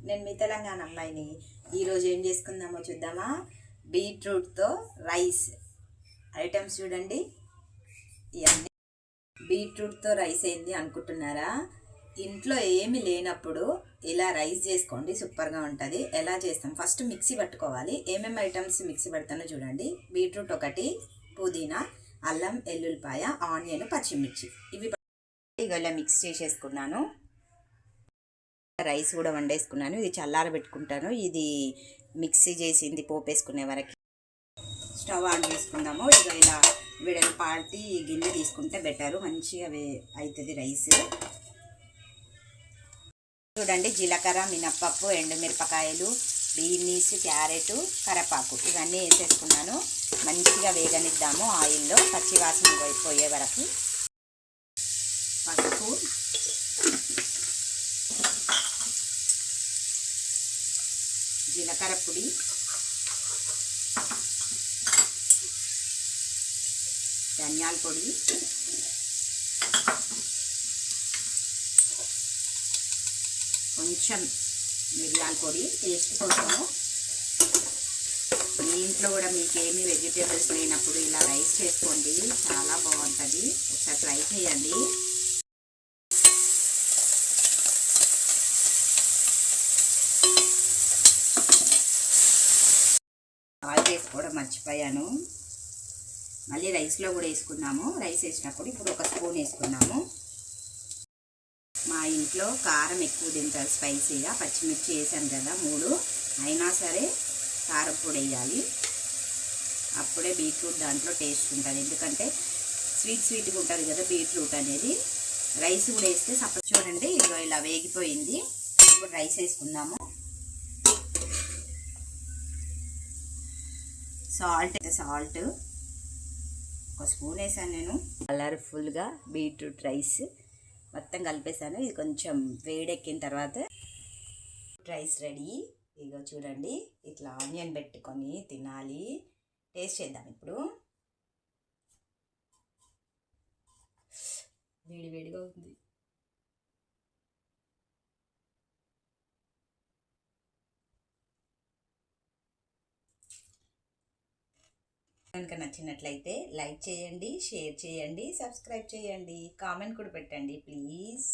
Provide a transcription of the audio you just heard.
నేను మీ తెలంగాణ అమ్మాయిని. ఈరోజు ఏం చేసుకుందామో చూద్దామా? బీట్రూట్తో రైస్ ఐటమ్స్ చూడండి. ఇవన్నీ బీట్రూట్తో రైస్ ఏంది అనుకుంటున్నారా? ఇంట్లో ఏమి లేనప్పుడు ఇలా రైస్ చేసుకోండి, సూపర్గా ఉంటుంది. ఎలా చేస్తాం? ఫస్ట్ మిక్సీ పట్టుకోవాలి. ఏమేమి ఐటమ్స్ మిక్సీ పడతానో చూడండి. బీట్రూట్ ఒకటి, పుదీనా, అల్లం, ఎల్లుల్లిపాయ, ఆనియన్, పచ్చిమిర్చి ఇవి ఇలా మిక్స్ చేసేసుకున్నాను. రైస్ కూడా వండేసుకున్నాను. ఇది చల్లారబెట్టుకుంటాను. ఇది మిక్సీ చేసింది పోపేసుకునే వరకు స్టవ్ ఆన్ చేసుకుందాము. ఇక ఇలా వెడల్పాటి గిన్నె తీసుకుంటే బెటరు, మంచిగా అవుతుంది రైస్. చూడండి, జీలకర్ర, మినప్పప్పు, ఎండుమిరపకాయలు, బీనీస్, క్యారెట్, కరివేపాకు ఇవన్నీ వేసేసుకున్నాను. మంచిగా వేగనిద్దాము ఆయిల్లో, పచ్చివాసన పోయే వరకు. పసుపు, జీలకర్ర పొడి, ధనియాల పొడి, కొంచెం మిరియాల పొడి టేస్ట్ కోసము. మీ ఇంట్లో కూడా మీకు ఏమి వెజిటేబుల్స్ లేనప్పుడు ఇలా రైస్ చేసుకోండి, చాలా బాగుంటుంది. ఒకసారి ట్రై చేయండి. ఆయిల్ వేసుకోవడం మర్చిపోయాను, మళ్ళీ రైస్లో కూడా వేసుకున్నాము. రైస్ వేసినప్పుడు ఇప్పుడు ఒక స్పూన్ వేసుకున్నాము. మా ఇంట్లో కారం ఎక్కువ తింటారు, స్పైసీగా. పచ్చిమిర్చి వేసాను కదా 3, అయినా సరే కారం పొడి వేయాలి. అప్పుడే బీట్రూట్ దాంట్లో టేస్ట్ ఉంటుంది. ఎందుకంటే స్వీట్గా ఉంటుంది కదా బీట్రూట్ అనేది. రైస్ కూడా వేస్తే సపోజ్ చూడండి, ఇదిగో ఇలా వేగిపోయింది. ఇప్పుడు రైస్ వేసుకుందాము. సాల్ట్ ఒక స్పూన్ వేసాను నేను. కలర్ఫుల్గా బీట్రూట్ రైస్ మొత్తం కలిపేసాను. ఇది కొంచెం వేడెక్కిన తర్వాత రైస్ రెడీ. ఇగో చూడండి, ఇట్లా ఆనియన్ పెట్టుకొని తినాలి. టేస్ట్ చేద్దాం ఇప్పుడు. వేడిగా ఉంది. కనుక నచ్చినట్లయితే లైక్ చేయండి, షేర్ చేయండి, సబ్స్క్రైబ్ చేయండి, కామెంట్ కూడా పెట్టండి ప్లీజ్.